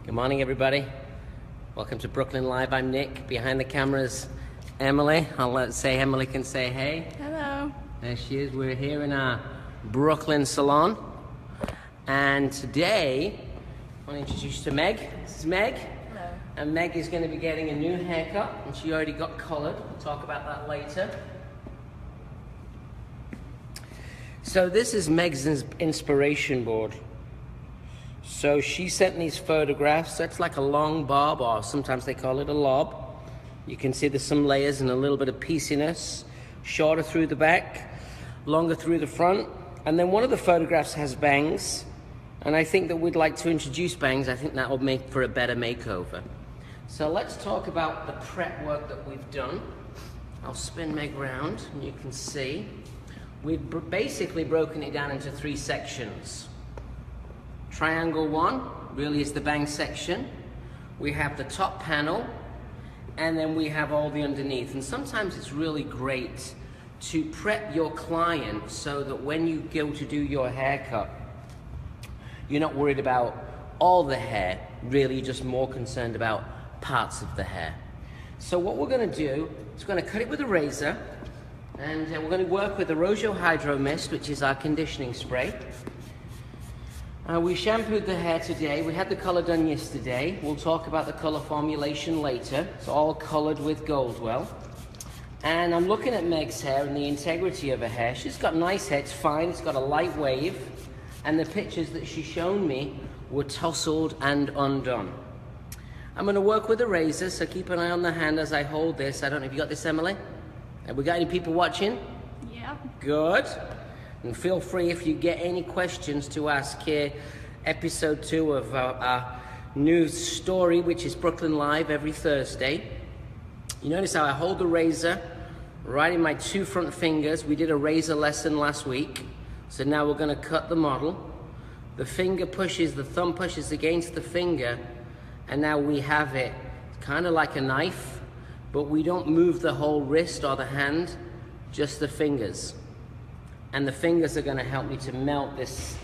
Good morning, everybody. Welcome to Brooklyn Live. I'm Nick. Behind the cameras, Emily. Say Emily can say hey. Hello. There she is. We're here in our Brooklyn salon. And today, I want to introduce you to Meg. This is Meg. Hello. And Meg is going to be getting a new haircut. And she already got colored. We'll talk about that later. So this is Meg's inspiration board. So she sent these photographs. That's like a long bob, or sometimes they call it a lob. You can see there's some layers and a little bit of pieciness. Shorter through the back, longer through the front. And then one of the photographs has bangs. And I think that we'd like to introduce bangs. I think that will make for a better makeover. So let's talk about the prep work that we've done. I'll spin Meg round and you can see. We've basically broken it down into 3 sections. Triangle 1 really is the bang section. We have the top panel, and then we have all the underneath. And sometimes it's really great to prep your client so that when you go to do your haircut, you're not worried about all the hair, really you're just more concerned about parts of the hair. So what we're going to do is we're going to cut it with a razor, and we're going to work with the Arrojo Hydro Mist, which is our conditioning spray. We shampooed the hair today. We had the color done yesterday. We'll talk about the color formulation later. It's all colored with Goldwell. And I'm looking at Meg's hair and the integrity of her hair. She's got nice hair. It's fine. It's got a light wave. And the pictures that she's shown me were tousled and undone. I'm going to work with a razor, so keep an eye on the hand as I hold this. I don't know if you got this, Emily? Have we got any people watching? Yeah. Good. And feel free if you get any questions to ask here. Episode 2 of our new story, which is Brooklyn Live every Thursday. You notice how I hold the razor right in my 2 front fingers. We did a razor lesson last week. So now we're going to cut the model. The finger pushes, the thumb pushes against the finger. And now we have it kind of like a knife, but we don't move the whole wrist or the hand, just the fingers. And the fingers are going to help me to melt this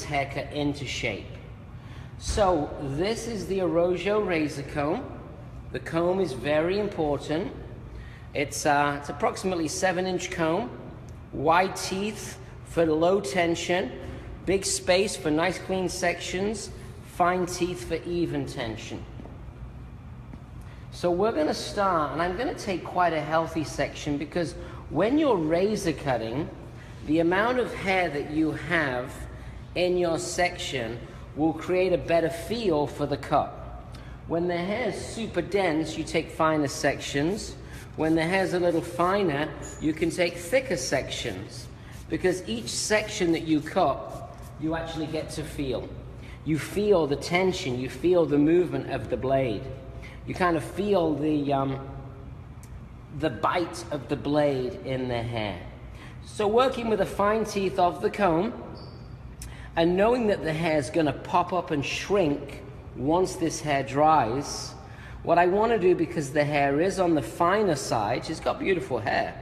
haircut into shape. So this is the Arrojo razor comb. The comb is very important. It's approximately 7-inch comb, wide teeth for low tension, big space for nice clean sections, fine teeth for even tension. So we're going to start, and I'm going to take quite a healthy section, because when you're razor cutting, the amount of hair that you have in your section will create a better feel for the cut. When the hair is super dense, you take finer sections. When the hair's a little finer, you can take thicker sections, because each section that you cut, you actually get to feel. You feel the tension, you feel the movement of the blade. You kind of feel the bite of the blade in the hair. So working with the fine teeth of the comb, and knowing that the hair is going to pop up and shrink once this hair dries, what I want to do, because the hair is on the finer side, she's got beautiful hair,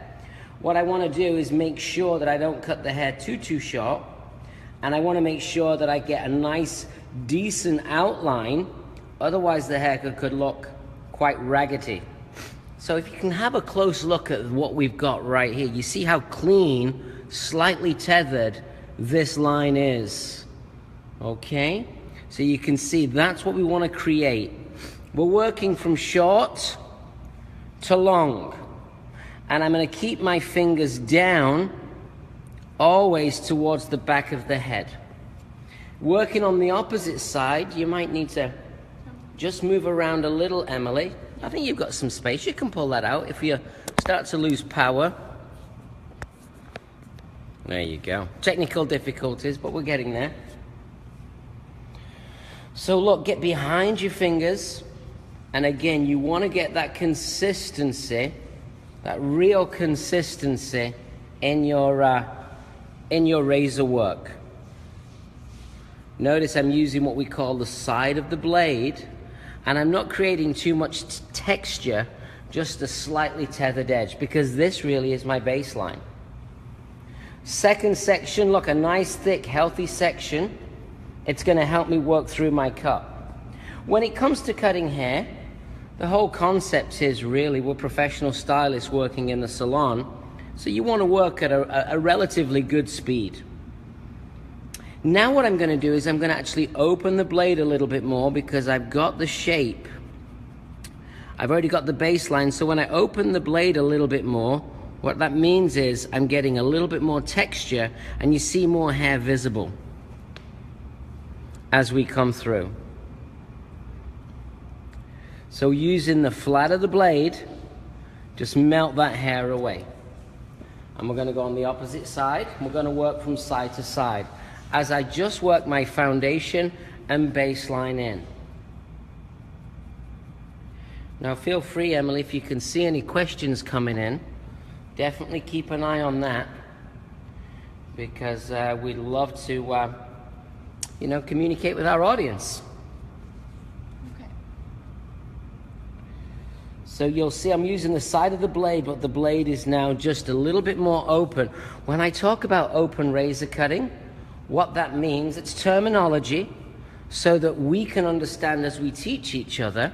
what I want to do is make sure that I don't cut the hair too short, and I want to make sure that I get a nice, decent outline, otherwise the hair could look quite raggedy. So if you can have a close look at what we've got right here, you see how clean, slightly tethered this line is. Okay? So you can see that's what we want to create. We're working from short to long. And I'm going to keep my fingers down, always towards the back of the head. Working on the opposite side, you might need to just move around a little, Emily. I think you've got some space. You can pull that out if you start to lose power. There you go. Technical difficulties, but we're getting there. So look, get behind your fingers. And again, you want to get that consistency, that real consistency in your razor work. Notice I'm using what we call the side of the blade. And I'm not creating too much texture, just a slightly tethered edge, because this really is my baseline. Second section, look, a nice, thick, healthy section. It's going to help me work through my cut. When it comes to cutting hair, the whole concept is really we're professional stylists working in the salon, so you want to work at a relatively good speed. Now what I'm going to do is I'm going to actually open the blade a little bit more because I've got the shape. I've already got the baseline, so when I open the blade a little bit more, what that means is I'm getting a little bit more texture and you see more hair visible as we come through. So using the flat of the blade, just melt that hair away. And we're going to go on the opposite side. We're going to work from side to side as I just work my foundation and baseline in. Now feel free, Emily, if you can see any questions coming in, definitely keep an eye on that, because we'd love to, communicate with our audience. Okay. So you'll see I'm using the side of the blade, but the blade is now just a little bit more open. When I talk about open razor cutting, what that means, it's terminology so that we can understand as we teach each other,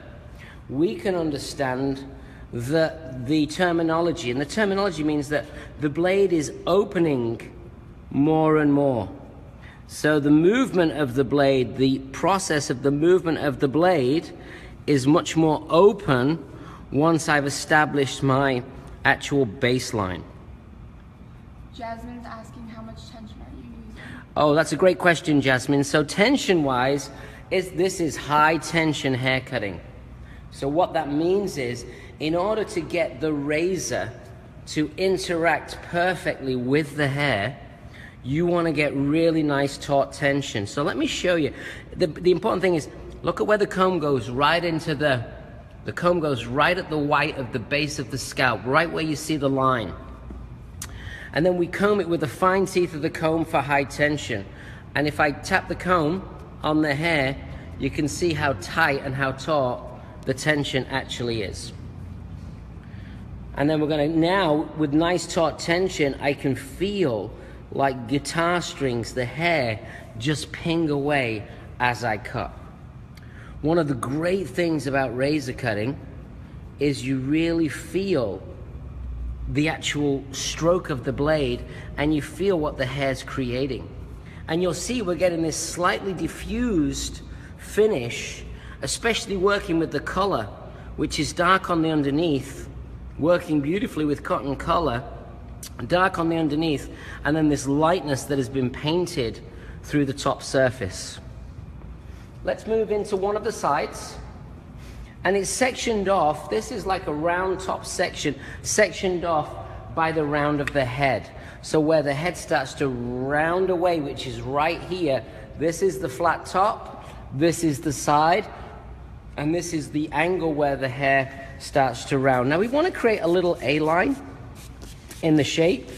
we can understand the terminology. And the terminology means that the blade is opening more and more. So the movement of the blade, the process of the movement of the blade is much more open once I've established my actual baseline. Jasmine's asking how much tension are you using? Oh, that's a great question, Jasmine. So tension-wise, this is high tension hair cutting. So what that means is, in order to get the razor to interact perfectly with the hair, you want to get really nice taut tension. So let me show you. The important thing is, look at where the comb goes right into the comb goes right at the white of the base of the scalp, right where you see the line. And then we comb it with the fine teeth of the comb for high tension. And if I tap the comb on the hair, you can see how tight and how taut the tension actually is. And then we're going to now, with nice taut tension, I can feel like guitar strings, the hair just ping away as I cut. One of the great things about razor cutting is you really feel the actual stroke of the blade and you feel what the hair's creating. And you'll see we're getting this slightly diffused finish, especially working with the color, which is dark on the underneath, working beautifully with cotton color, dark on the underneath, and then this lightness that has been painted through the top surface. Let's move into one of the sides. And it's sectioned off. This is like a round top section, sectioned off by the round of the head. So where the head starts to round away, which is right here, this is the flat top, this is the side, and this is the angle where the hair starts to round. Now we want to create a little A-line in the shape.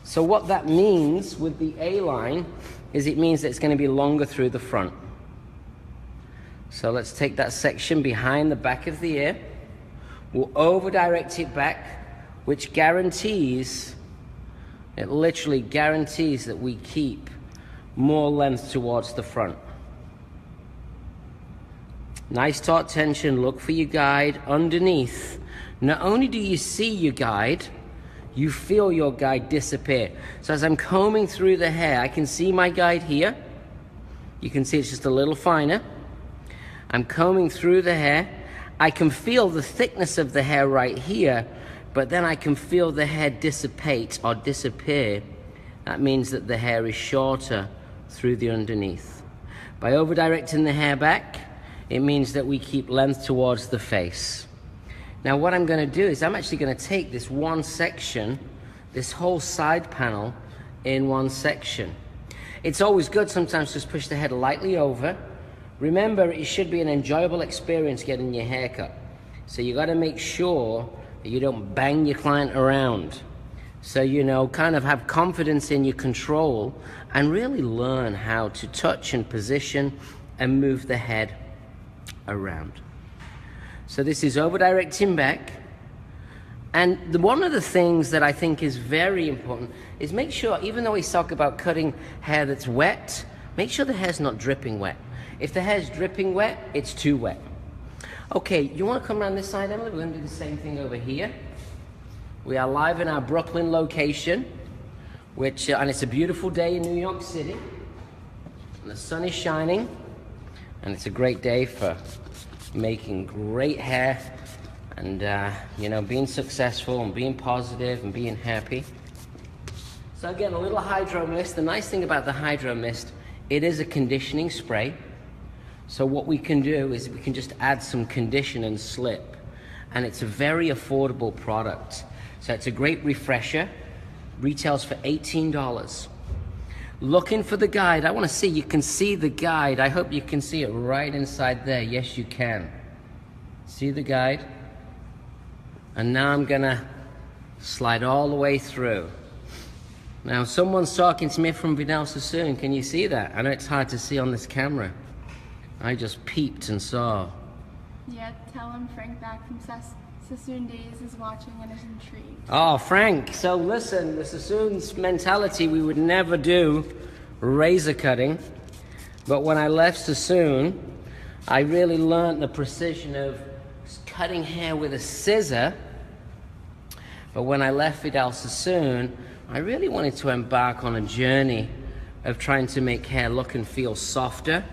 So what that means with the A-line is it means that it's going to be longer through the front. So let's take that section behind the back of the ear. We'll over-direct it back, which guarantees, it literally guarantees that we keep more length towards the front. Nice taut tension, look for your guide underneath. Not only do you see your guide, you feel your guide disappear. So as I'm combing through the hair, I can see my guide here. You can see it's just a little finer. I'm combing through the hair. I can feel the thickness of the hair right here, but then I can feel the hair dissipate or disappear. That means that the hair is shorter through the underneath. By over-directing the hair back, it means that we keep length towards the face. Now what I'm going to do is I'm actually going to take this one section, this whole side panel in one section. It's always good sometimes to just push the head lightly over. Remember, it should be an enjoyable experience getting your hair cut. So you got to make sure that you don't bang your client around. So, kind of have confidence in your control and really learn how to touch and position and move the head around. So this is over-directing back. And one of the things that I think is very important is make sure, even though we talk about cutting hair that's wet, make sure the hair's not dripping wet. If the hair's dripping wet, it's too wet. Okay, you want to come around this side, Emily? We're going to do the same thing over here. We are live in our Brooklyn location, and it's a beautiful day in New York City. And the sun is shining, and it's a great day for making great hair and, being successful and being positive and being happy. So again, a little hydro mist. The nice thing about the hydro mist, it is a conditioning spray. So what we can do is we can just add some condition and slip. And it's a very affordable product. So it's a great refresher. Retails for $18. Looking for the guide. I want to see, you can see the guide. I hope you can see it right inside there. Yes, you can. See the guide? And now I'm gonna slide all the way through. Now someone's talking to me from Vidal Sassoon. Can you see that? I know it's hard to see on this camera. I just peeped and saw. Yeah, tell him Frank back from Sassoon Days is watching and is intrigued. Oh, Frank, so listen, the Sassoon's mentality, we would never do razor cutting. But when I left Sassoon, I really learned the precision of cutting hair with a scissor. But when I left Vidal Sassoon, I really wanted to embark on a journey of trying to make hair look and feel softer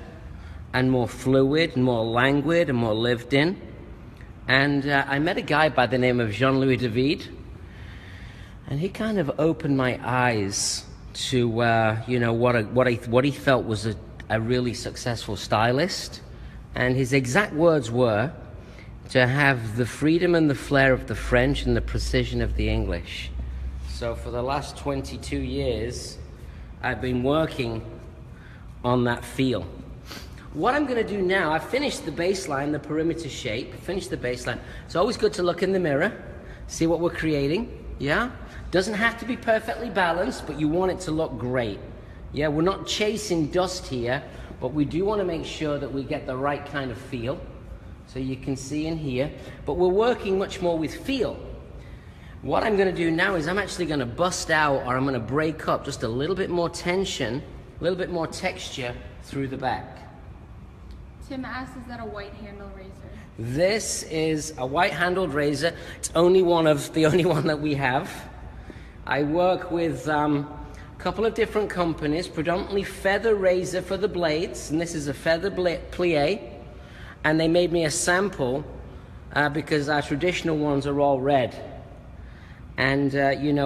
and more fluid, and more languid, and more lived in. And I met a guy by the name of Jean-Louis David, and he kind of opened my eyes to what he felt was a really successful stylist. And his exact words were to have the freedom and the flair of the French and the precision of the English. So for the last 22 years, I've been working on that feel. What I'm going to do now, I've finished the baseline, the perimeter shape, finished the baseline. It's always good to look in the mirror, see what we're creating, yeah? Doesn't have to be perfectly balanced, but you want it to look great. Yeah, we're not chasing dust here, but we do want to make sure that we get the right kind of feel. So you can see in here, but we're working much more with feel. What I'm going to do now is I'm actually going to bust out, or I'm going to break up just a little bit more tension, a little bit more texture through the back. Tim asks, is that a white handle razor? This is a white handled razor. It's the only one that we have. I work with a couple of different companies, predominantly Feather Razor for the blades, and this is a Feather plie, and they made me a sample because our traditional ones are all red. And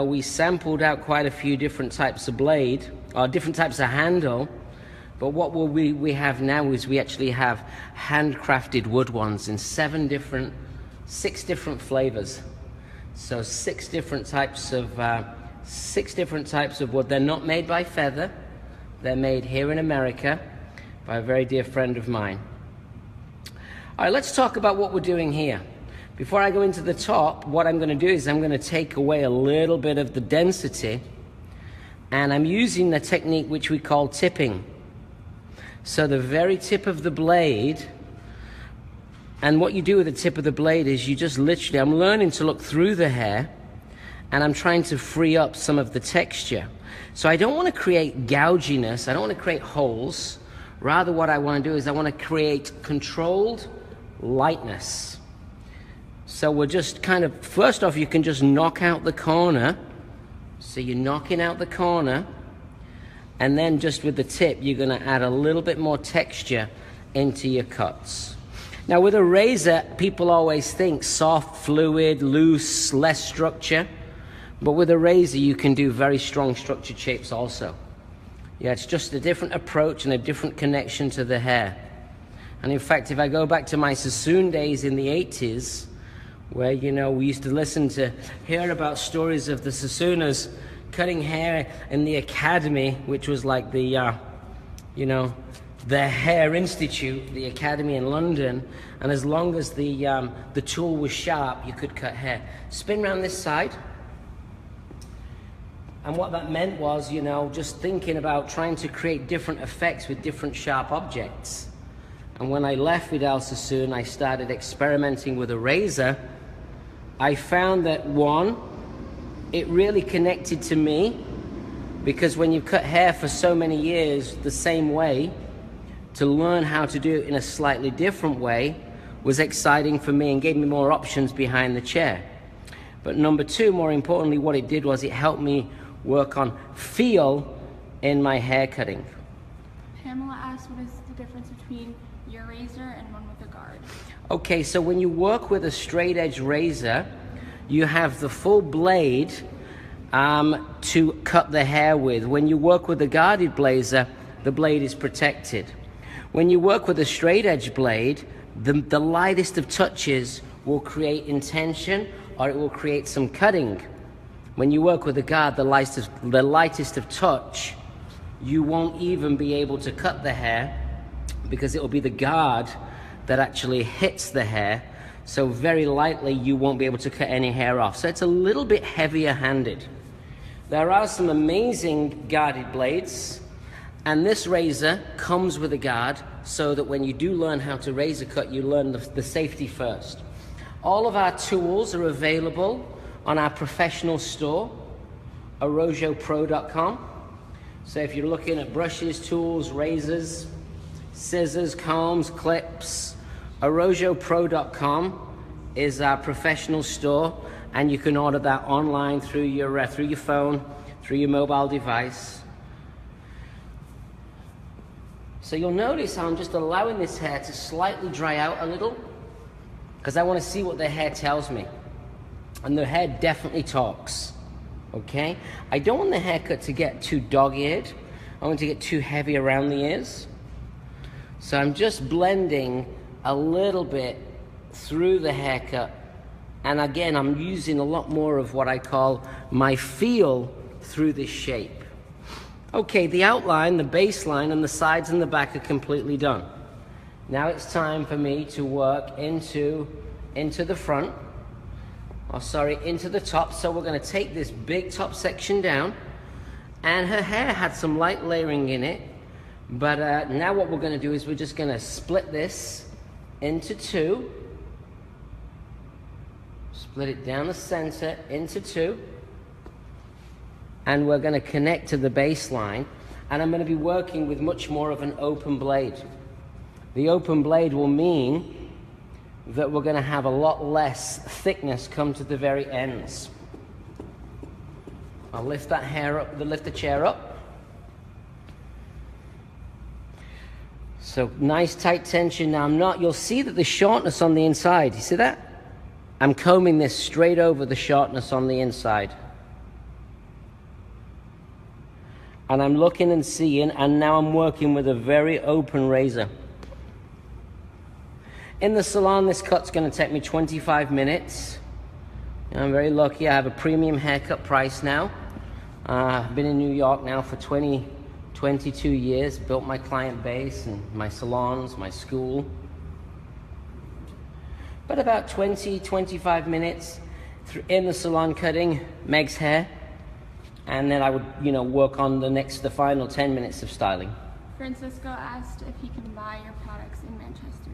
we sampled out quite a few different types of blade, or different types of handle. But what we have now is we actually have handcrafted wood ones in 6 different flavors. So 6 different types of wood. They're not made by Feather. They're made here in America by a very dear friend of mine. All right, let's talk about what we're doing here. Before I go into the top, what I'm going to do is I'm going to take away a little bit of the density, and I'm using the technique which we call tipping. So the very tip of the blade, and what you do with the tip of the blade is you just literally, I'm learning to look through the hair, and I'm trying to free up some of the texture. So I don't want to create gouginess, I don't want to create holes. Rather what I want to do is I want to create controlled lightness. So we're just kind of, first off, you can just knock out the corner. So you're knocking out the corner, and then just with the tip, you're going to add a little bit more texture into your cuts. Now with a razor, people always think soft, fluid, loose, less structure. But with a razor, you can do very strong structured shapes also. Yeah, it's just a different approach and a different connection to the hair. And in fact, if I go back to my Sassoon days in the 80s, where, we used to hear about stories of the Sassooners cutting hair in the academy, which was like the Hair Institute, the academy in London. And as long as the tool was sharp, you could cut hair. Spin around this side. And what that meant was, just thinking about trying to create different effects with different sharp objects. And when I left Vidal Sassoon, I started experimenting with a razor. I found that, one, it really connected to me, because when you cut hair for so many years the same way, to learn how to do it in a slightly different way was exciting for me and gave me more options behind the chair. But number two, more importantly, what it did was it helped me work on feel in my hair cutting. Pamela asked, what is the difference between your razor and one with a guard? Okay, so when you work with a straight edge razor, you have the full blade to cut the hair with. When you work with a guarded blazer, the blade is protected. When you work with a straight edge blade, the lightest of touches will create intention, or it will create some cutting. When you work with a guard, the lightest of touch, you won't even be able to cut the hair, because it will be the guard that actually hits the hair. So very lightly, you won't be able to cut any hair off. So it's a little bit heavier handed. There are some amazing guarded blades, and this razor comes with a guard so that when you do learn how to razor cut, you learn the safety first. All of our tools are available on our professional store, arrojopro.com. So if you're looking at brushes, tools, razors, scissors, combs, clips, arrojopro.com is our professional store, and you can order that online through your phone, through your mobile device. So you'll notice how I'm just allowing this hair to slightly dry out a little, because I want to see what the hair tells me. And the hair definitely talks, okay? I don't want the haircut to get too dog-eared. I want it to get too heavy around the ears. So I'm just blending a little bit through the haircut. And again, I'm using a lot more of what I call my feel through this shape. Okay, the outline, the baseline, and the sides and the back are completely done. Now it's time for me to work into the front. Into the top. So we're going to take this big top section down. And her hair had some light layering in it. But now what we're going to do is we're just going to split this into two. Split it down the center into two. And we're going to connect to the baseline. And I'm going to be working with much more of an open blade. The open blade will mean that we're going to have a lot less thickness come to the very ends. I'll lift that hair up, lift the chair up. So nice tight tension. Now you'll see that the shortness on the inside, you see that? I'm combing this straight over the shortness on the inside. And I'm looking and seeing, and now I'm working with a very open razor. In the salon, this cut's going to take me 25 minutes. I'm very lucky. I have a premium haircut price now. I've been in New York now for 22 years, built my client base and my salons, my school. But about 25 minutes in the salon cutting Meg's hair. And then I would, work on the final 10 minutes of styling. Francisco asked if he can buy your products in Manchester.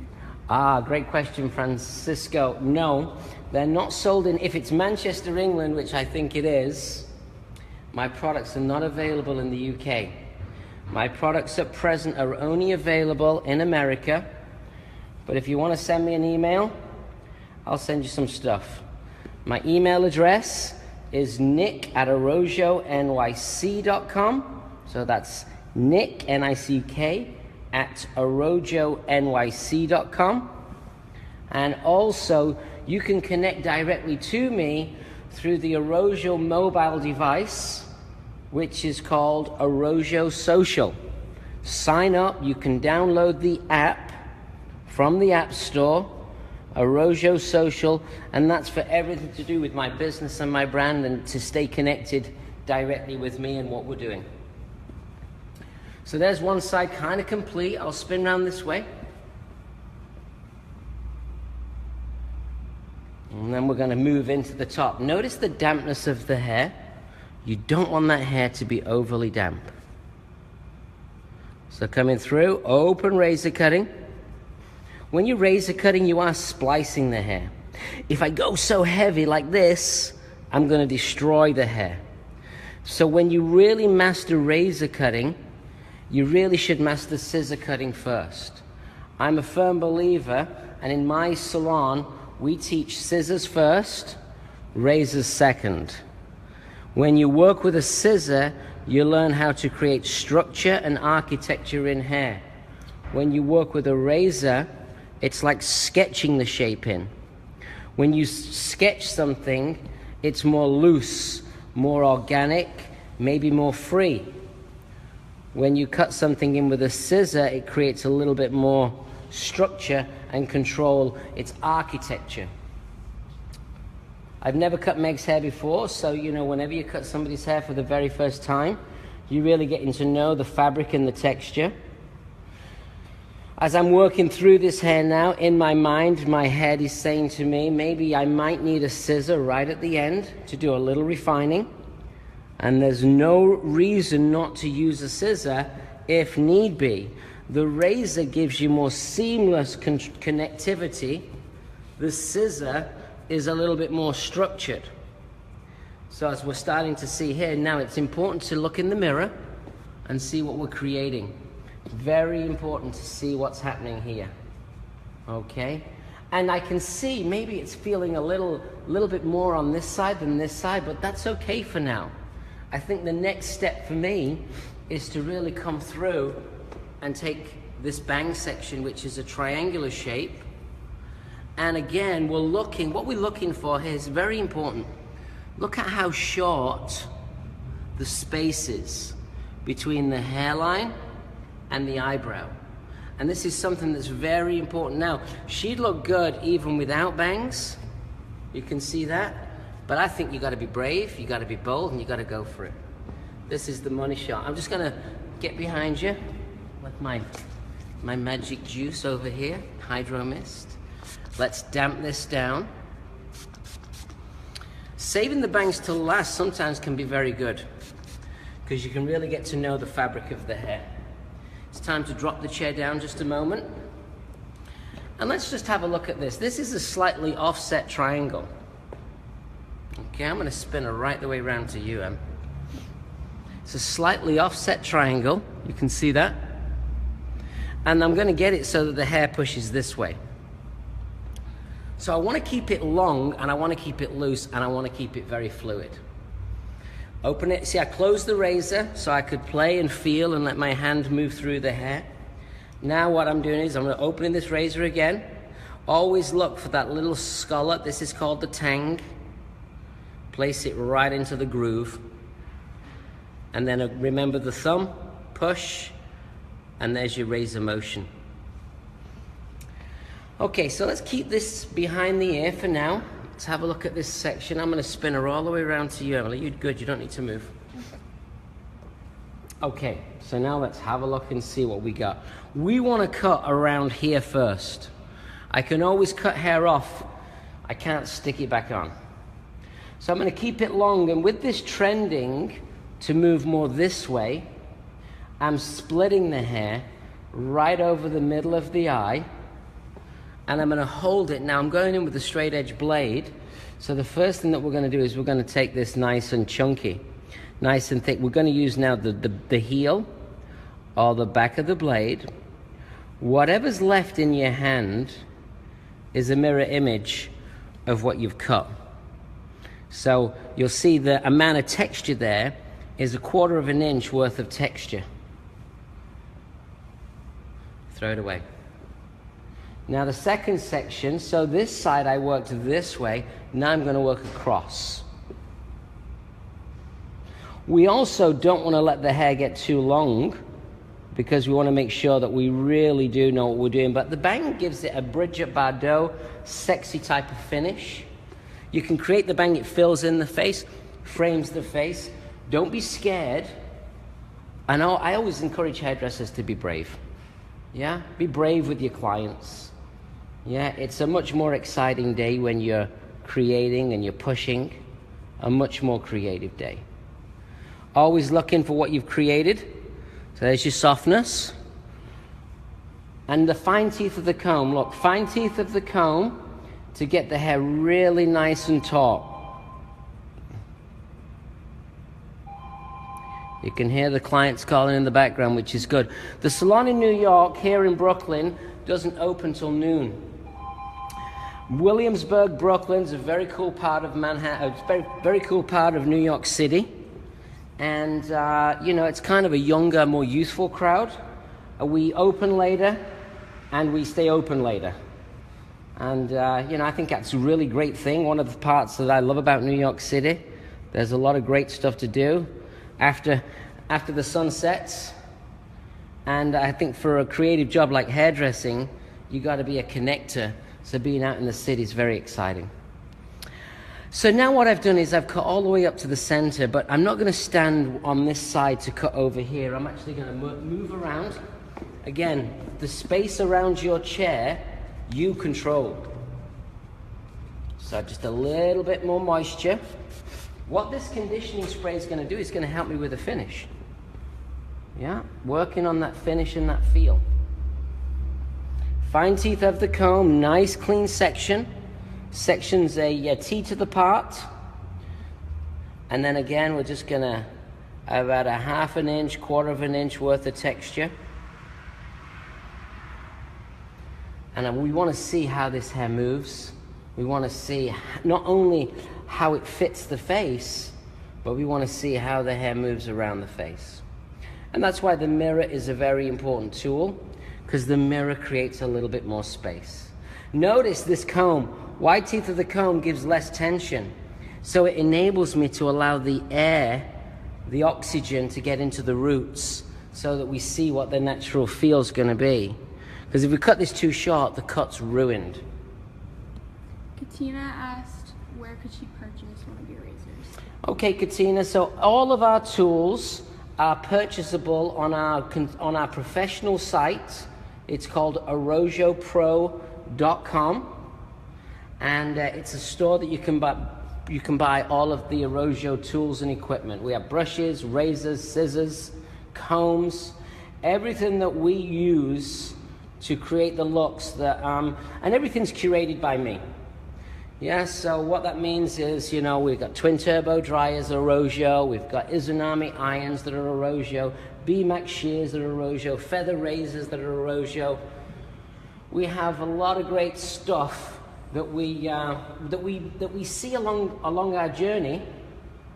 Great question, Francisco. No, they're not sold in, if it's Manchester, England, which I think it is, my products are not available in the UK. My products at present are only available in America. But if you want to send me an email, I'll send you some stuff. My email address is nick@arrojonyc.com. So that's Nick, N-I-C-K, at arrojonyc.com. And also, you can connect directly to me through the Arrojo mobile device, which is called Arrojo Social. Sign up. You can download the app from the App Store, Arrojo Social, and that's for everything to do with my business and my brand, and to stay connected directly with me and what we're doing. So there's one side kind of complete. I'll spin around this way. And then we're going to move into the top. Notice the dampness of the hair. You don't want that hair to be overly damp. So coming through, open razor cutting. When you're razor cutting, you are splicing the hair. If I go so heavy like this, I'm going to destroy the hair. So when you really master razor cutting, you really should master scissor cutting first. I'm a firm believer, and in my salon, we teach scissors first, razors second. When you work with a scissor, you learn how to create structure and architecture in hair. When you work with a razor, it's like sketching the shape in. When you sketch something, it's more loose, more organic, maybe more free. When you cut something in with a scissor, it creates a little bit more structure and control. It's architecture. I've never cut Meg's hair before, so whenever you cut somebody's hair for the very first time, you're really getting to know the fabric and the texture. As I'm working through this hair now, in my mind, my head is saying to me, maybe I might need a scissor right at the end to do a little refining. And there's no reason not to use a scissor if need be. The razor gives you more seamless connectivity. The scissor is a little bit more structured. So as we're starting to see here, now it's important to look in the mirror and see what we're creating. Very important to see what's happening here. Okay? And I can see maybe it's feeling a little bit more on this side than this side, but that's okay for now. I think the next step for me is to really come through and take this bang section, which is a triangular shape. And again, what we're looking for here is very important. Look at how short the space is between the hairline and the eyebrow. And this is something that's very important. Now, she'd look good even without bangs. You can see that. But I think you got to be brave, you got to be bold, and you got to go for it. This is the money shot. I'm just going to get behind you with my magic juice over here, Hydro Mist. Let's damp this down. Saving the bangs till last sometimes can be very good because you can really get to know the fabric of the hair. It's time to drop the chair down just a moment. And let's just have a look at this. This is a slightly offset triangle. Okay, I'm going to spin her right the way around to you, Em. It's a slightly offset triangle. You can see that. And I'm going to get it so that the hair pushes this way. So I want to keep it long, and I want to keep it loose, and I want to keep it very fluid. Open it. See, I closed the razor so I could play and feel and let my hand move through the hair. Now what I'm doing is I'm going to open this razor again. Always look for that little scallop. This is called the tang. Place it right into the groove. And then remember the thumb, push, and there's your razor motion. Okay, so let's keep this behind the ear for now. Let's have a look at this section. I'm going to spin her all the way around to you, Emily. You're good, you don't need to move. Okay, so now let's have a look and see what we got. We want to cut around here first. I can always cut hair off. I can't stick it back on. So I'm going to keep it long, and with this trending to move more this way, I'm splitting the hair right over the middle of the eye, and I'm going to hold it. Now I'm going in with a straight edge blade, so the first thing that we're going to do is we're going to take this nice and chunky, nice and thick. We're going to use now the heel or the back of the blade. Whatever's left in your hand is a mirror image of what you've cut. So you'll see the amount of texture there is 1/4 of an inch worth of texture. Throw it away. Now the second section, so this side I worked this way, now I'm going to work across. We also don't want to let the hair get too long because we want to make sure that we really do know what we're doing. But the bang gives it a Bridget Bardot, sexy type of finish. You can create the bang, it fills in the face, frames the face. Don't be scared. I know I always encourage hairdressers to be brave. Yeah, be brave with your clients. Yeah, it's a much more exciting day when you're creating and you're pushing. A much more creative day. Always looking for what you've created. So there's your softness. And the fine teeth of the comb. Look, fine teeth of the comb to get the hair really nice and taut. You can hear the clients calling in the background, which is good. The salon in New York, here in Brooklyn, doesn't open till noon. Williamsburg, Brooklyn's a very cool part of Manhattan. It's a very cool part of New York City. And, it's kind of a younger, more youthful crowd. We open later, and we stay open later. And, I think that's a really great thing. One of the parts that I love about New York City. There's a lot of great stuff to do after the sun sets. And I think for a creative job like hairdressing, you got to be a connector. So being out in the city is very exciting. So now what I've done is I've cut all the way up to the center, but I'm not going to stand on this side to cut over here. I'm actually going to move around. Again, the space around your chair, you control. So just a little bit more moisture. What this conditioning spray is going to do is going to help me with the finish. Yeah, working on that finish and that feel. Fine teeth of the comb, nice clean section. Section's a teeth to the part. And then again, we're just going to about a 1/2 inch, 1/4 inch worth of texture. And we want to see how this hair moves. We want to see not only how it fits the face, but we want to see how the hair moves around the face. And that's why the mirror is a very important tool, because the mirror creates a little bit more space. Notice this comb, wide teeth of the comb gives less tension. So it enables me to allow the air, the oxygen to get into the roots so that we see what the natural feel is going to be. Because if we cut this too short, the cut's ruined. Katina asked, where could she purchase one of your razors? Okay, Katina, so all of our tools are purchasable on our professional site. It's called arrojopro.com, and it's a store that you can buy all of the Arrojo tools and equipment. We have brushes, razors, scissors, combs, everything that we use to create the looks that and everything's curated by me. Yeah, so what that means is, we've got twin turbo dryers Arrojo, we've got Izunami irons that are Arrojo, B-Max shears that are Arrojo, feather razors that are Arrojo. We have a lot of great stuff that we see along our journey,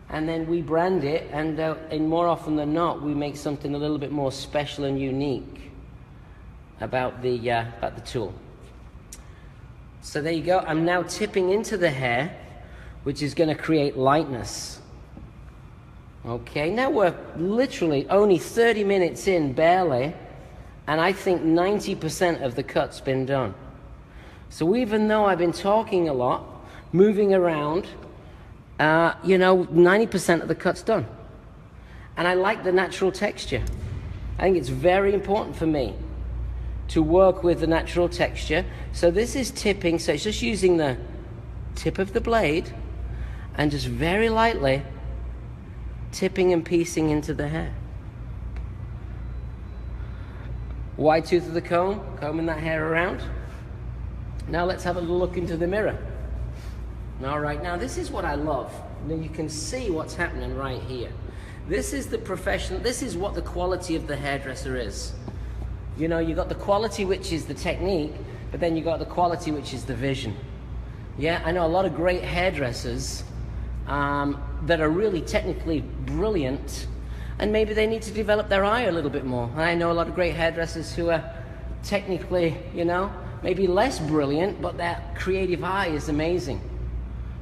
and then we brand it, and more often than not, we make something a little bit more special and unique about the tool. So there you go. I'm now tipping into the hair, which is going to create lightness. Okay, now we're literally only 30 minutes in, barely, and I think 90% of the cut's been done. So even though I've been talking a lot, moving around, 90% of the cut's done. And I like the natural texture. I think it's very important for me to work with the natural texture. So this is tipping, so it's just using the tip of the blade and just very lightly tipping and piecing into the hair. Wide tooth of the comb, combing that hair around. Now let's have a look into the mirror. All right, now this is what I love. Now you can see what's happening right here. This is this is what the quality of the hairdresser is. You got the quality, which is the technique, but then you got the quality, which is the vision. Yeah, I know a lot of great hairdressers that are really technically brilliant, and maybe they need to develop their eye a little bit more. I know a lot of great hairdressers who are technically, maybe less brilliant, but their creative eye is amazing.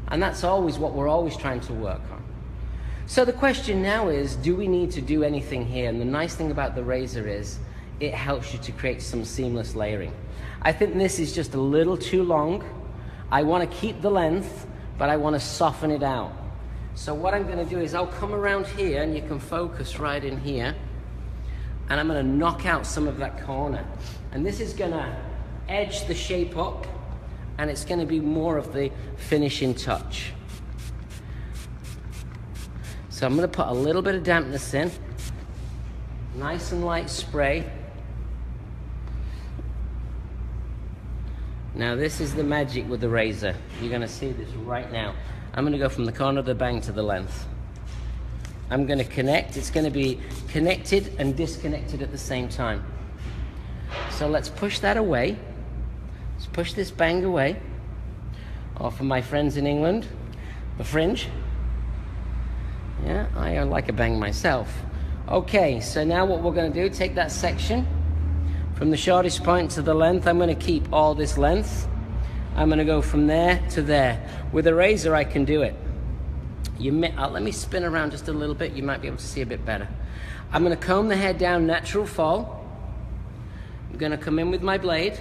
And that's always what we're always trying to work on. So the question now is, do we need to do anything here? And the nice thing about the razor is, it helps you to create some seamless layering. I think this is just a little too long. I want to keep the length, but I want to soften it out. So what I'm going to do is I'll come around here, and you can focus right in here, and I'm going to knock out some of that corner. And this is going to edge the shape up, and it's going to be more of the finishing touch. So I'm going to put a little bit of dampness in. Nice and light spray. Now this is the magic with the razor. You're going to see this right now. I'm going to go from the corner of the bang to the length. I'm going to connect. It's going to be connected and disconnected at the same time. So let's push that away. Let's push this bang away. Or for my friends in England, the fringe. Yeah, I like a bang myself. Okay, so now what we're going to do, take that section from the shortest point to the length. I'm going to keep all this length. I'm going to go from there to there. With a razor, I can do it. Let me spin around just a little bit. You might be able to see a bit better. I'm going to comb the hair down natural fall. I'm going to come in with my blade.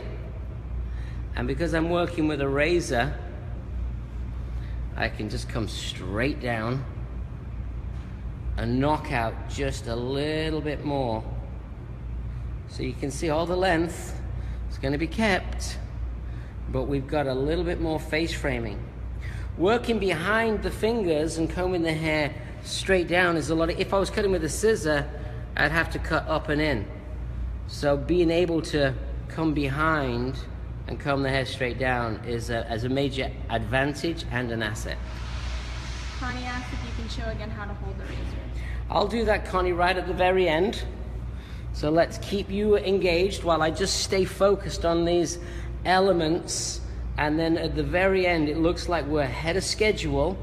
And because I'm working with a razor, I can just come straight down and knock out just a little bit more. So you can see all the length is going to be kept, but we've got a little bit more face framing. Working behind the fingers and combing the hair straight down is a lot. If I was cutting with a scissor, I'd have to cut up and in. So being able to come behind and comb the hair straight down is a major advantage and an asset. Connie asked if you can show again how to hold the razor. I'll do that, Connie, right at the very end. So let's keep you engaged while I just stay focused on these elements. And then at the very end, it looks like we're ahead of schedule.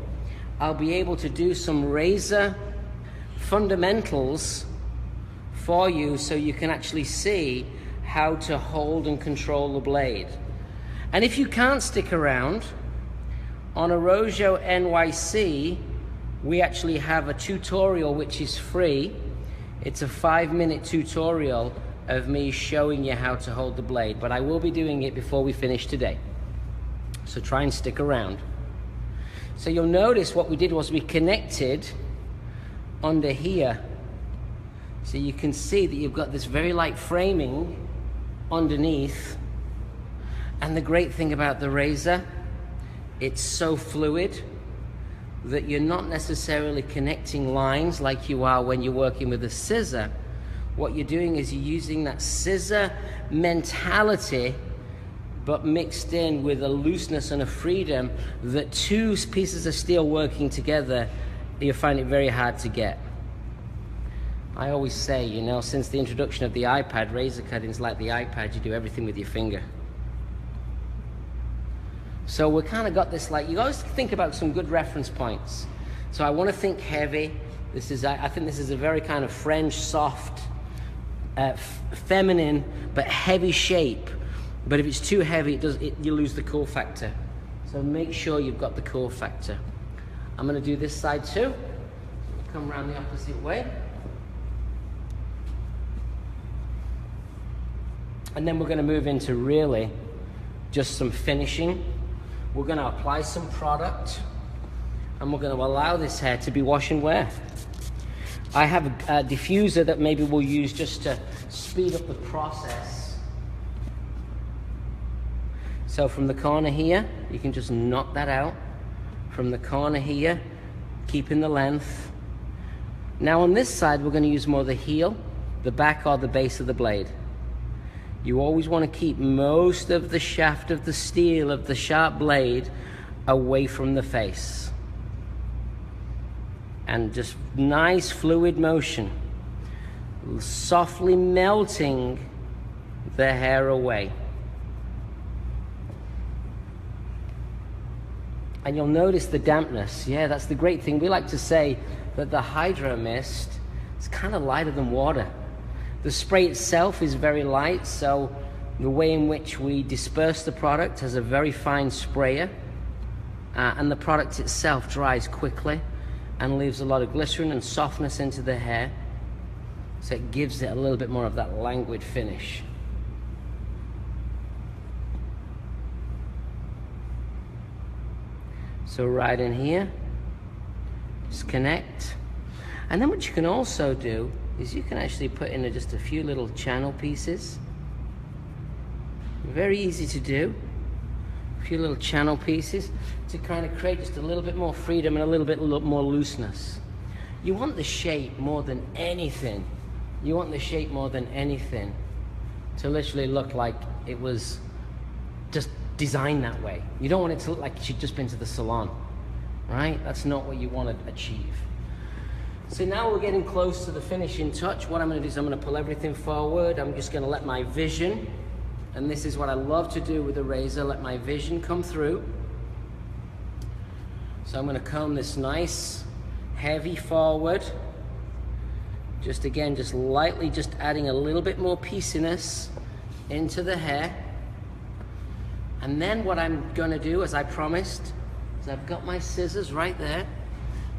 I'll be able to do some razor fundamentals for you so you can actually see how to hold and control the blade. And if you can't stick around, on Arrojo NYC, we actually have a tutorial which is free. It's a 5-minute tutorial of me showing you how to hold the blade, but I will be doing it before we finish today. So try and stick around. So you'll notice what we did was we connected under here. So you can see that you've got this very light framing underneath. And the great thing about the razor, it's so fluid that you're not necessarily connecting lines like you are when you're working with a scissor. What you're doing is you're using that scissor mentality, but mixed in with a looseness and a freedom that two pieces of steel working together, you find it very hard to get. I always say, you know, since the introduction of the iPad, razor cutting's like the iPad, you do everything with your finger. So we kind of got this, like, you always think about some good reference points. So I want to think heavy. I think this is a very kind of French, soft, feminine, but heavy shape. But if it's too heavy, you lose the cool factor. So make sure you've got the cool factor. I'm going to do this side too. Come around the opposite way. And then we're going to move into really just some finishing. We're going to apply some product, and we're going to allow this hair to be wash and wear. I have a diffuser that maybe we'll use just to speed up the process. So from the corner here, you can just knock that out. From the corner here, keeping the length. Now on this side, we're going to use more the heel, the back, or the base of the blade. You always want to keep most of the shaft of the steel of the sharp blade away from the face. And just nice fluid motion, softly melting the hair away. And you'll notice the dampness. Yeah, that's the great thing. We like to say that the Hydro Mist is kind of lighter than water. The spray itself is very light, so the way in which we disperse the product has a very fine sprayer, and the product itself dries quickly and leaves a lot of glycerin and softness into the hair, so it gives it a little bit more of that languid finish. So right in here, just connect. And then what you can also do is you can actually put in just a few little channel pieces. Very easy to do. A few little channel pieces to kind of create just a little bit more freedom and a little bit more looseness. You want the shape more than anything. You want the shape more than anything to literally look like it was just designed that way. You don't want it to look like she'd just been to the salon, right? That's not what you want to achieve. So now we're getting close to the finishing touch. What I'm going to do is I'm going to pull everything forward. I'm just going to let my vision, and this is what I love to do with the razor, let my vision come through. So I'm going to comb this nice, heavy forward. Just again, just lightly, just adding a little bit more pieciness into the hair. And then what I'm going to do, as I promised, is I've got my scissors right there.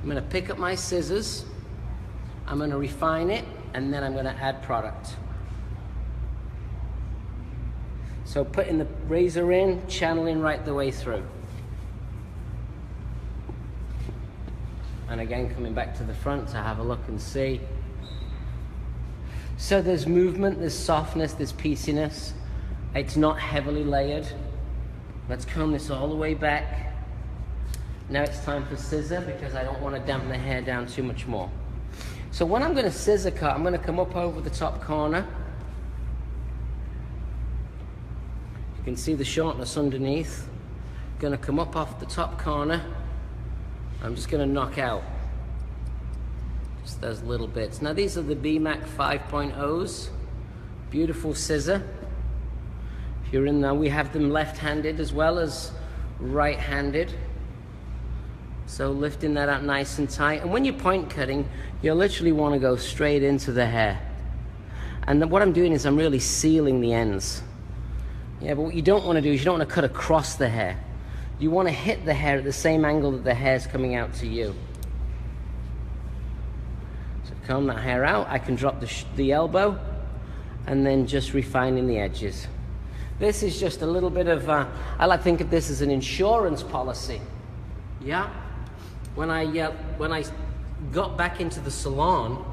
I'm going to pick up my scissors. I'm going to refine it, and then I'm going to add product. So putting the razor in, channeling right the way through. And again, coming back to the front to have a look and see. So there's movement, there's softness, there's pieciness. It's not heavily layered. Let's comb this all the way back. Now it's time for scissor, because I don't want to dampen the hair down too much more. So when I'm going to scissor cut, I'm going to come up over the top corner. You can see the shortness underneath. Going to come up off the top corner. I'm just going to knock out just those little bits. Now these are the BMAC 5.0s. Beautiful scissor. If you're in there, we have them left-handed as well as right-handed. So lifting that up nice and tight. And when you're point cutting, you literally want to go straight into the hair. And then what I'm doing is I'm really sealing the ends. Yeah, but what you don't want to do is you don't want to cut across the hair. You want to hit the hair at the same angle that the hair's coming out to you. So comb that hair out. I can drop the elbow, and then just refining the edges. This is just a little bit of, I like to think of this as an insurance policy. Yeah? When I got back into the salon,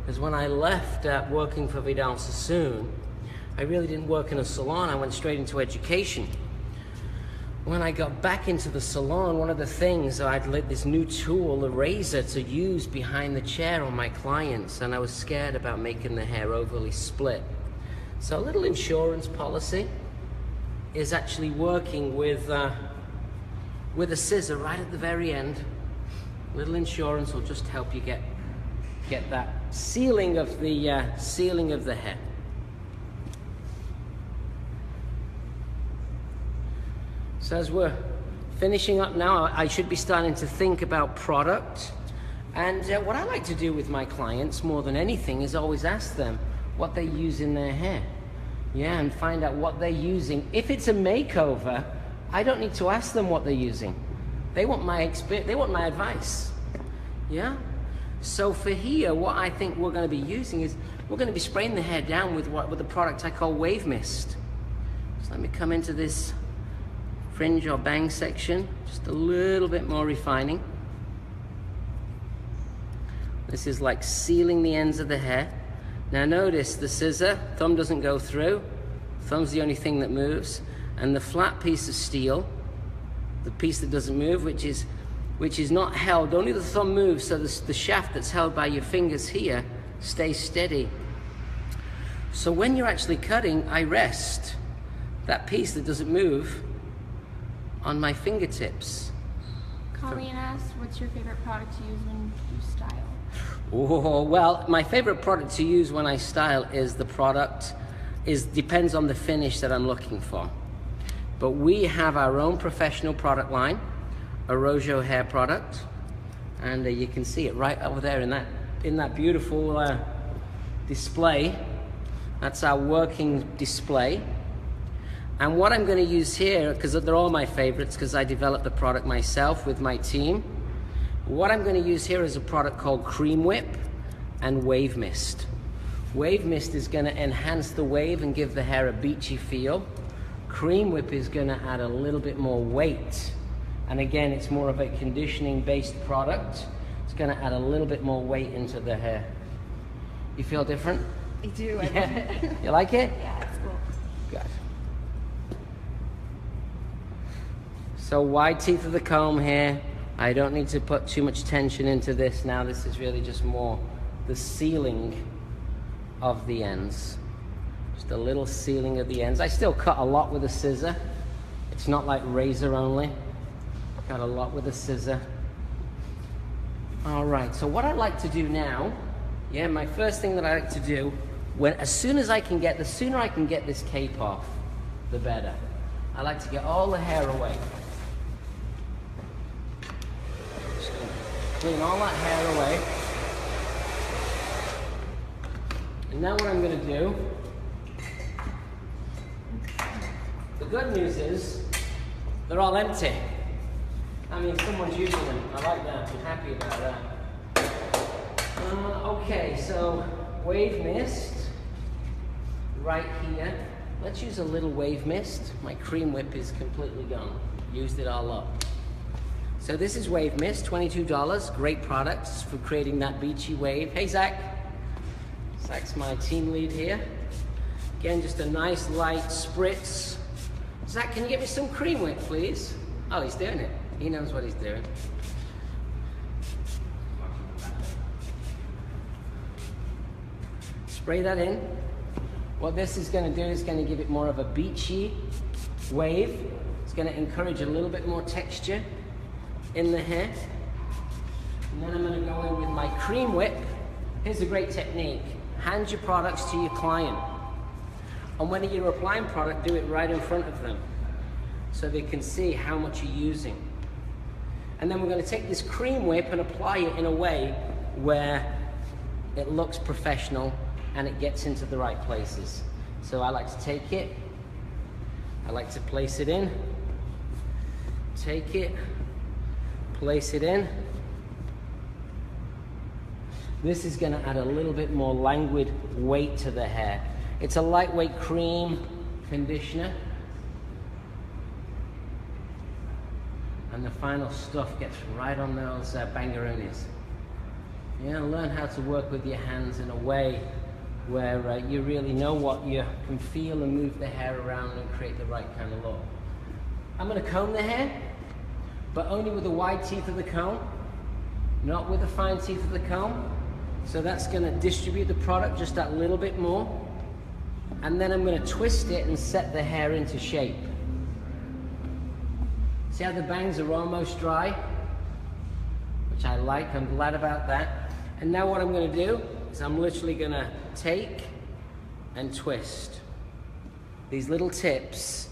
because when I left working for Vidal Sassoon, I really didn't work in a salon. I went straight into education. When I got back into the salon, one of the things, I'd lit this new tool, a razor, to use behind the chair on my clients, and I was scared about making the hair overly split. So a little insurance policy is actually working with a scissor right at the very end. Little insurance will just help you get that sealing of the hair. So as we're finishing up now, I should be starting to think about product. And what I like to do with my clients more than anything is always ask them what they use in their hair. Yeah, and find out what they're using. If it's a makeover, I don't need to ask them what they're using. They want my experience, they want my advice. Yeah? So for here, what I think we're going to be using is, we're going to be spraying the hair down with the product I call Wave Mist. So let me come into this fringe or bang section, just a little bit more refining. This is like sealing the ends of the hair. Now notice the scissor, thumb doesn't go through, thumb's the only thing that moves, and the flat piece of steel, the piece that doesn't move, which is not held, only the thumb moves, so the shaft that's held by your fingers here stays steady. So when you're actually cutting, I rest that piece that doesn't move on my fingertips. Colleen asked, what's your favorite product to use when you style? Oh, well, my favorite product to use when I style is depends on the finish that I'm looking for. But we have our own professional product line, Arrojo hair product, and you can see it right over there in that beautiful display. That's our working display. And what I'm going to use here, because they're all my favorites, because I developed the product myself with my team, what I'm going to use here is a product called Cream Whip and Wave Mist. Wave Mist is going to enhance the wave and give the hair a beachy feel. Cream Whip is going to add a little bit more weight. And again, it's more of a conditioning-based product. It's going to add a little bit more weight into the hair. You feel different? I do, I love it. You like it? Yeah, it's cool. Good. So wide teeth of the comb here. I don't need to put too much tension into this now. This is really just more the sealing of the ends. Just a little sealing of the ends. I still cut a lot with a scissor. It's not like razor only. Cut a lot with a scissor. All right, so what I like to do now, yeah, my first thing that I like to do, the sooner I can get this cape off, the better. I like to get all the hair away. Just gonna clean all that hair away. And now what I'm gonna do, the good news is, they're all empty. I mean, someone's using them. I like that. I'm happy about that. Okay, so wave mist right here. Let's use a little wave mist. My cream whip is completely gone. Used it all up. So this is wave mist, $22. Great products for creating that beachy wave. Hey, Zach. Zach's my team lead here. Again, just a nice light spritz. Zach, can you get me some cream whip, please? Oh, he's doing it. He knows what he's doing. Spray that in. What this is going to do is going to give it more of a beachy wave. It's going to encourage a little bit more texture in the hair. And then I'm going to go in with my cream whip. Here's a great technique. Hand your products to your client. And when you're applying product, do it right in front of them so they can see how much you're using. And then we're going to take this cream whip and apply it in a way where it looks professional and it gets into the right places. So I like to take it, I like to place it in, take it, place it in. This is going to add a little bit more languid weight to the hair. It's a lightweight cream conditioner. And the final stuff gets right on those bangaroonies. Yeah, learn how to work with your hands in a way where you really know what you can feel and move the hair around and create the right kind of look. I'm going to comb the hair, but only with the wide teeth of the comb, not with the fine teeth of the comb. So that's going to distribute the product just that little bit more. And then I'm going to twist it and set the hair into shape. See how the bangs are almost dry? Which I like, I'm glad about that. And now what I'm going to do is I'm literally going to take and twist. These little tips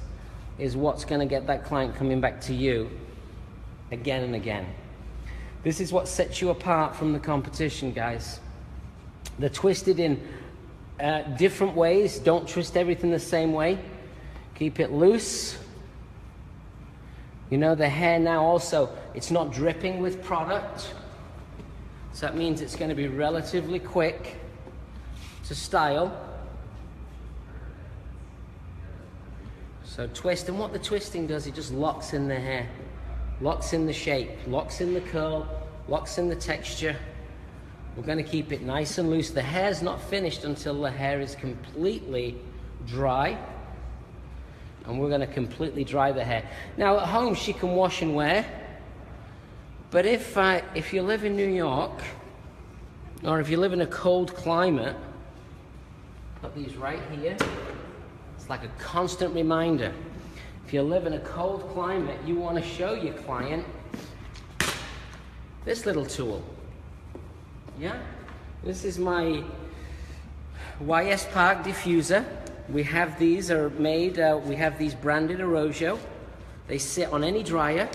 is what's going to get that client coming back to you again and again. This is what sets you apart from the competition, guys. They're twisted in different ways. Don't twist everything the same way. Keep it loose. You know, the hair now also, it's not dripping with product. So that means it's going to be relatively quick to style. So twist, and what the twisting does, it just locks in the hair. Locks in the shape, locks in the curl, locks in the texture. We're going to keep it nice and loose. The hair's not finished until the hair is completely dry. And we're going to completely dry the hair. Now at home she can wash and wear. But if you live in New York, or if you live in a cold climate, put these right here. It's like a constant reminder. If you live in a cold climate, you want to show your client this little tool. Yeah? This is my YS Park diffuser. We have these we have these branded Arrojo. They sit on any dryer.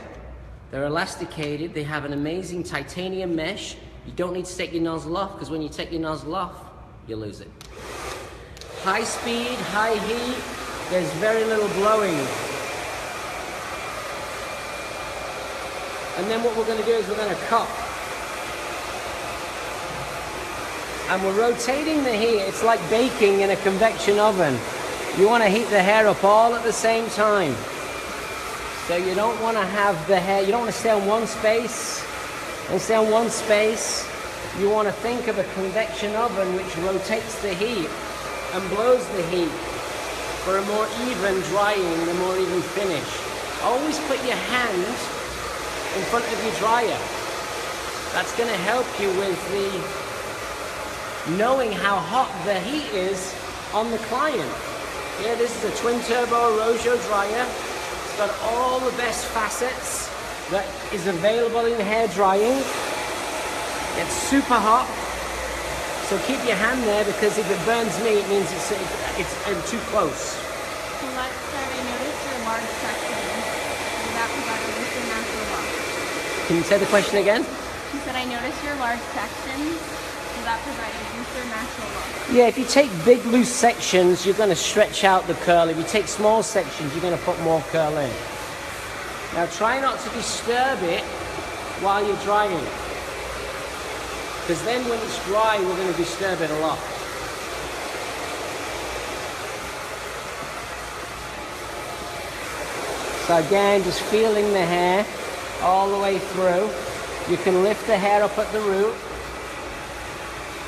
They're elasticated. They have an amazing titanium mesh. You don't need to take your nozzle off, because when you take your nozzle off, you lose it. High speed, high heat. There's very little blowing. And then what we're going to do is we're going to cup. And we're rotating the heat. It's like baking in a convection oven. You want to heat the hair up all at the same time. So you don't want to have the hair, you don't want to stay on one space. Don't stay on one space. You want to think of a convection oven which rotates the heat and blows the heat for a more even drying and a more even finish. Always put your hand in front of your dryer. That's going to help you with the knowing how hot the heat is on the client. Yeah, this is a twin turbo Arrojo dryer. It's got all the best facets that is available in hair drying. It's super hot, so keep your hand there because if it burns me, it means it's too close. So let's start. I noticed your large section. Does that provide a looser natural look? Can you say the question again? She said, I noticed your large sections. Does that provide a looser natural look? Yeah, if you take big loose sections, you're going to stretch out the curl. If you take small sections, you're going to put more curl in. Now try not to disturb it while you're drying it. Because then when it's dry, we're going to disturb it a lot. So again, just feeling the hair all the way through. You can lift the hair up at the root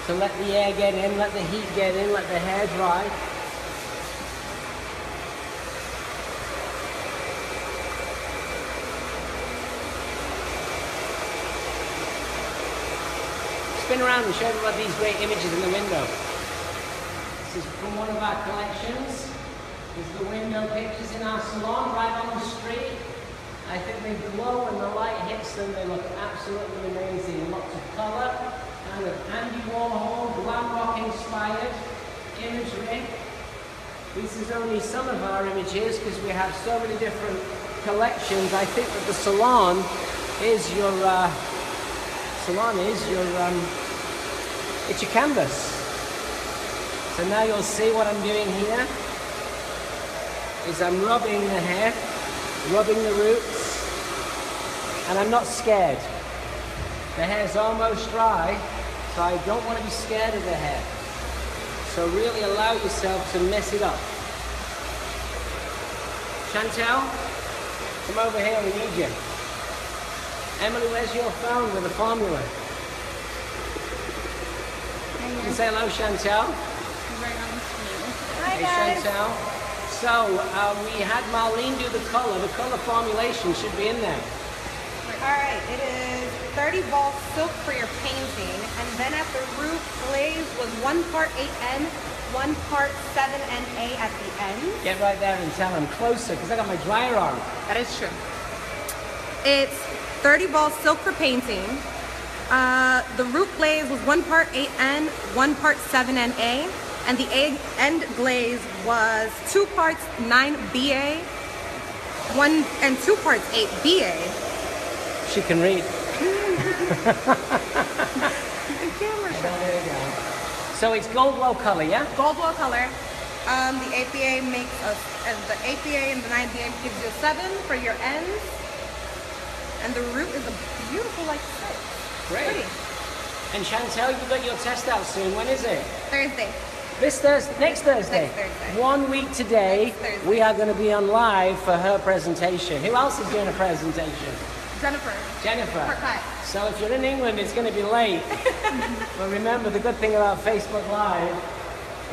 to let the air get in, let the heat get in, let the hair dry. Spin around and show everybody these great images in the window. This is from one of our collections. This is the window pictures in our salon right on the street. I think they glow when the light hits them. They look absolutely amazing. Lots of color, kind of Andy Warhol, glam rock inspired imagery. This is only some of our images because we have so many different collections. I think that the salon is your it's your canvas. So now you'll see what I'm doing here is I'm rubbing the hair, rubbing the roots, and I'm not scared. The hair's almost dry, so I don't want to be scared of the hair. So really allow yourself to mess it up. Chantel, come over here, we need you. Emily, where's your phone with the formula? You can say hello, Chantel. Right on the screen. Hi, Hey, guys. Chantel. So, we had Marlene do the color. The color formulation should be in there. All right, it is 30 ball silk for your painting, and then at the root glaze was 1 part 8N, 1 part 7NA at the end. Get right there and tell them closer, because I got my dryer on. That is true. It's 30 ball silk for painting. The root glaze was 1 part 8N, 1 part 7NA, and the end glaze was 2 parts 9BA, 1 and 2 parts 8BA. She can read. The camera shot. There you go. So it's gold glow color, yeah? Gold wall color. The APA makes the APA and the 9BA gives you a 7 for your ends, and the root is a beautiful like 6. Great. Pretty. And Chantel, you got your test out soon. When is it? Thursday. This Thursday, next Thursday. Next Thursday. 1 week today, Next Thursday. we are going to be on live for her presentation. Who else is doing a presentation? Jennifer. Jennifer. For cut. So if you're in England, it's going to be late. But remember, the good thing about Facebook Live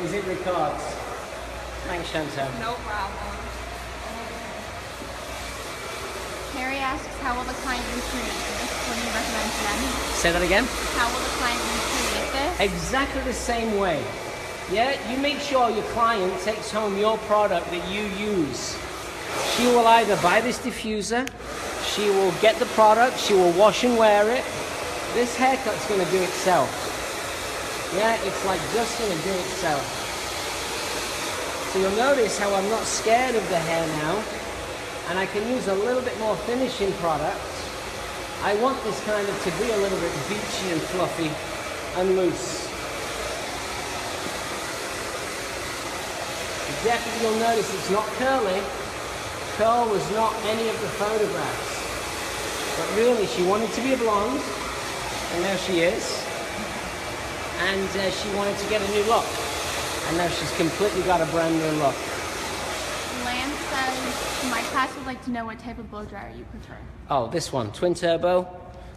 is it records. Thanks, Chantel. No problem. Carrie asks, how will the client recreate this? What do you recommend to them? Say that again. How will the client recreate this? Exactly the same way. Yeah, you make sure your client takes home your product that you use. She will either buy this diffuser, she will get the product, she will wash and wear it. This haircut's going to do itself. Yeah, it's like just going to do itself. So you'll notice how I'm not scared of the hair now, and I can use a little bit more finishing product. I want this kind of to be a little bit beachy and fluffy and loose. Definitely you'll notice it's not curly. Curl was not any of the photographs. But really she wanted to be a blonde, and now she is. And she wanted to get a new look. And now she's completely got a brand new look. Lance says, my class would like to know what type of blow dryer you prefer. Oh, this one, twin turbo.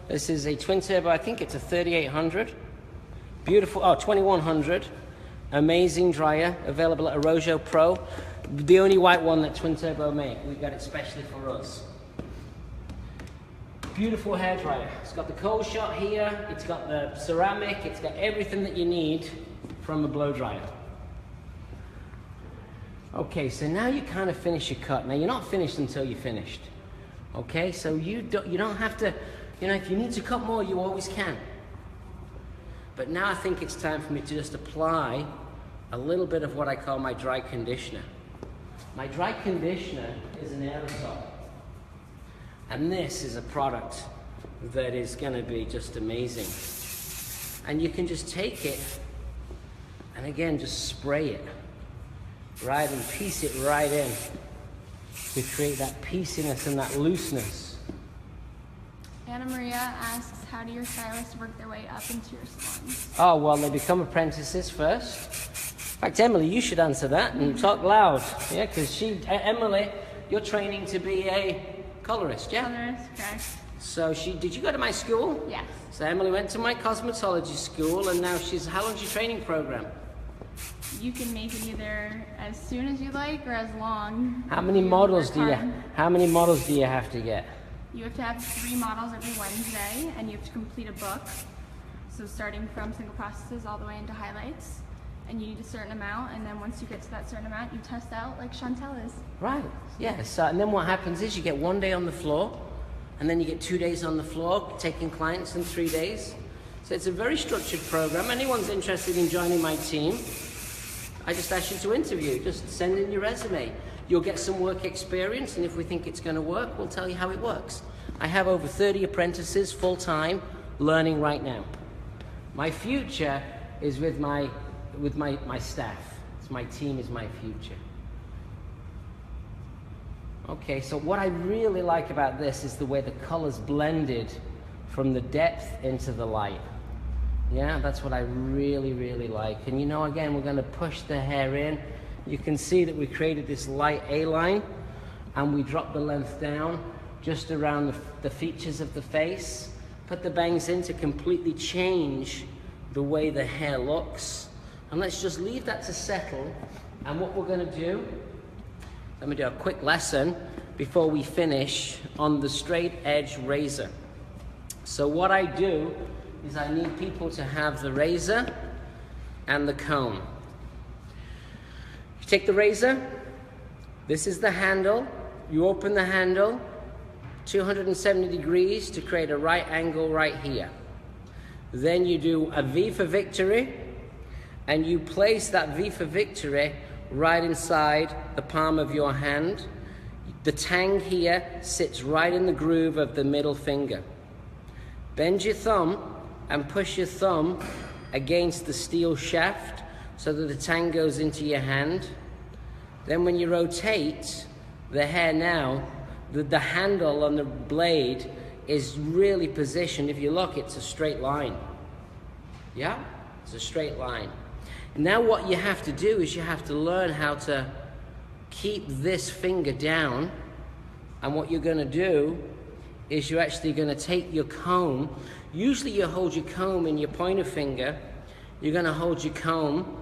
This is a twin turbo, I think it's a 3800. Beautiful, 2100. Amazing dryer, available at Arrojo Pro. The only white one that twin turbo make. We got it specially for us. Beautiful hair dryer. It's got the cold shot here, it's got the ceramic, it's got everything that you need from a blow dryer. Okay, so now you kind of finish your cut. Now you're not finished until you're finished. Okay, so you don't have to, if you need to cut more, you always can. But now I think it's time for me to just apply a little bit of what I call my dry conditioner. My dry conditioner is an aerosol. And this is a product that is going to be just amazing. And you can just take it and again just spray it, right, and piece it right in to create that pieciness and that looseness. Anna Maria asks, how do your stylists work their way up into your salons? Oh, well, they become apprentices first. In fact, Emily, you should answer that and talk loud. Yeah, because Emily, you're training to be a colorist, yeah? Colorist, correct. So did you go to my school? Yes. So Emily went to my cosmetology school, and now how long's your training program? You can make it either as soon as you like or as long. How many models do you have to get? You have to have 3 models every Wednesday, and you have to complete a book. So starting from single processes all the way into highlights. And you need a certain amount, and then once you get to that certain amount, you test out like Chantel is. Right, yes. And then what happens is you get 1 day on the floor, and then you get 2 days on the floor, taking clients in 3 days. So it's a very structured program. Anyone's interested in joining my team, I just ask you to interview. Just send in your resume. You'll get some work experience, and if we think it's going to work, we'll tell you how it works. I have over 30 apprentices full-time learning right now. My future is with my staff. My team is my future. Okay, so what I really like about this is the way the colors blended from the depth into the light. Yeah, that's what I really, really like. And you know, again, we're going to push the hair in. You can see that we created this light A-line, and we dropped the length down just around the features of the face. Put the bangs in to completely change the way the hair looks. And let's just leave that to settle. And what we're going to do, let me do a quick lesson before we finish on the straight edge razor. So what I do is I need people to have the razor and the comb. You take the razor, this is the handle, you open the handle 270 degrees to create a right angle right here. Then you do a V for victory, and you place that V for victory right inside the palm of your hand. The tang here sits right in the groove of the middle finger. Bend your thumb and push your thumb against the steel shaft so that the tang goes into your hand. Then when you rotate the hair now, the handle on the blade is really positioned. If you look, it's a straight line. Yeah? It's a straight line. Now what you have to do is you have to learn how to keep this finger down, and what you're going to do is you're actually going to take your comb. Usually you hold your comb in your pointer finger. You're going to hold your comb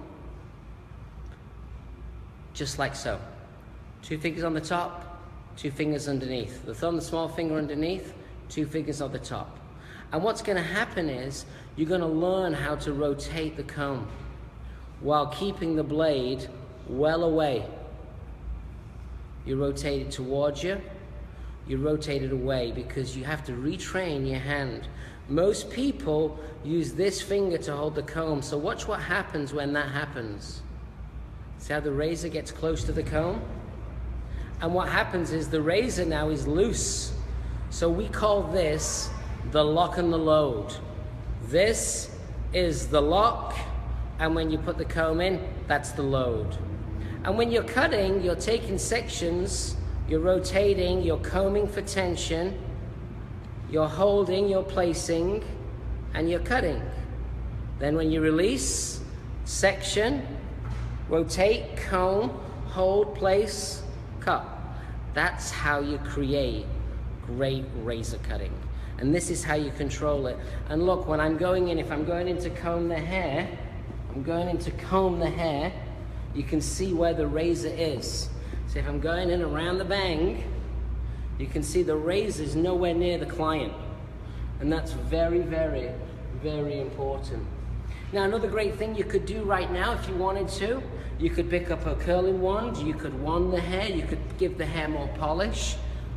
just like so. 2 fingers on the top, 2 fingers underneath. The thumb, the small finger underneath, 2 fingers on the top. And what's going to happen is you're going to learn how to rotate the comb while keeping the blade well away. You rotate it towards you, you rotate it away, because you have to retrain your hand. Most people use this finger to hold the comb, so watch what happens when that happens. See how the razor gets close to the comb? And what happens is the razor now is loose. So we call this the lock and the load. This is the lock, and when you put the comb in, that's the load. And when you're cutting, you're taking sections, you're rotating, you're combing for tension, you're holding, you're placing, and you're cutting. Then when you release, section, rotate, comb, hold, place, cut. That's how you create great razor cutting. And this is how you control it. And look, when I'm going in, if I'm going in to comb the hair, you can see where the razor is. So if I'm going in around the bang, you can see the razor is nowhere near the client. And that's very, very, very important. Now, another great thing you could do right now, if you wanted to, you could pick up a curling wand, you could wand the hair, you could give the hair more polish.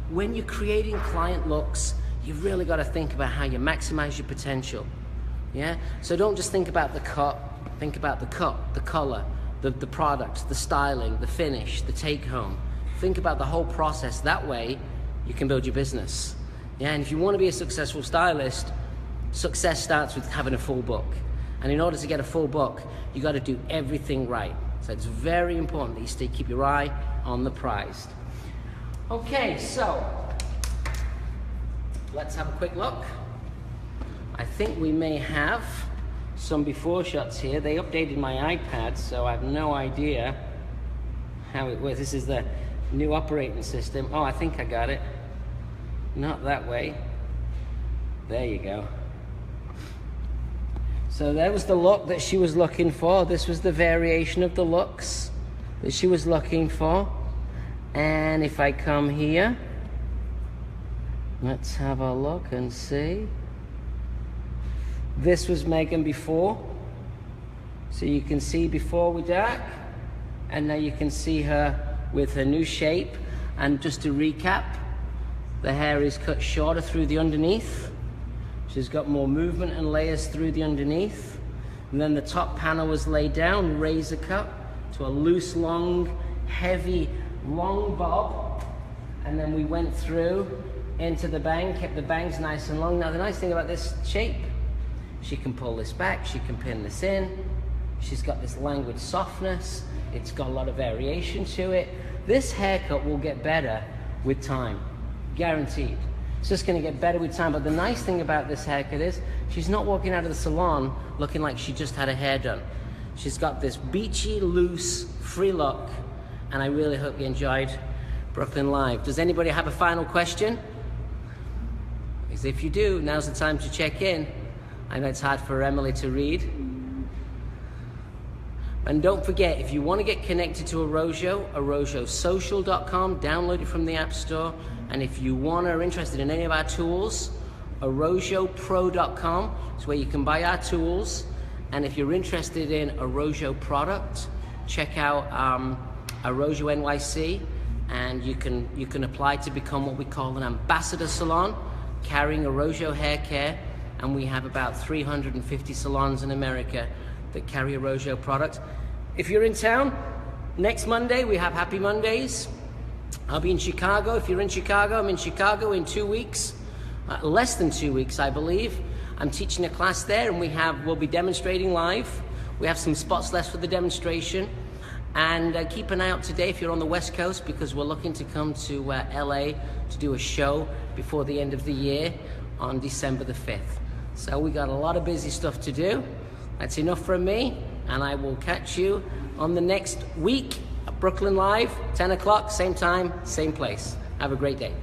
When you're creating client looks, you've really got to think about how you maximize your potential. Yeah? So don't just think about the cut. Think about the cut, the color, the product, the styling, the finish, the take home. Think about the whole process. That way, you can build your business. Yeah, and if you want to be a successful stylist, success starts with having a full book. And in order to get a full book, you got to do everything right. So it's very important that you keep your eye on the prize. Okay, so let's have a quick look. I think we may have some before shots here. They updated my iPad, so I have no idea how it works. This is the new operating system. Oh, I think I got it. Not that way. There you go. So there was the look that she was looking for. This was the variation of the looks that she was looking for. And if I come here, let's have a look and see. This was Megan before. So you can see before with dark, and now you can see her with her new shape. And just to recap, the hair is cut shorter through the underneath. She's got more movement and layers through the underneath. And then the top panel was laid down, razor cut to a loose, long, heavy, long bob. And then we went through into the bang, kept the bangs nice and long. Now the nice thing about this shape, she can pull this back, she can pin this in. She's got this languid softness. It's got a lot of variation to it. This haircut will get better with time, guaranteed. It's just gonna get better with time. But the nice thing about this haircut is she's not walking out of the salon looking like she just had her hair done. She's got this beachy, loose, free look. And I really hope you enjoyed Brooklyn Live. Does anybody have a final question? Because if you do, now's the time to check in. I know it's hard for Emily to read. And don't forget, if you want to get connected to Arrojo, arrojosocial.com, download it from the App Store. And if you are interested in any of our tools, arrojopro.com is where you can buy our tools. And if you're interested in Arrojo product, check out Arrojo NYC, and you can apply to become what we call an ambassador salon, carrying Arrojo hair care. And we have about 350 salons in America that carry Arrojo product. If you're in town, next Monday we have Happy Mondays. I'll be in Chicago. If you're in Chicago, I'm in Chicago in 2 weeks, less than 2 weeks, I believe. I'm teaching a class there, and we'll be demonstrating live. We have some spots left for the demonstration. And keep an eye out today if you're on the West Coast, because we're looking to come to LA to do a show before the end of the year on December the 5th. So we got a lot of busy stuff to do. That's enough from me, and I will catch you on the next week at Brooklyn Live, 10 o'clock, same time, same place. Have a great day.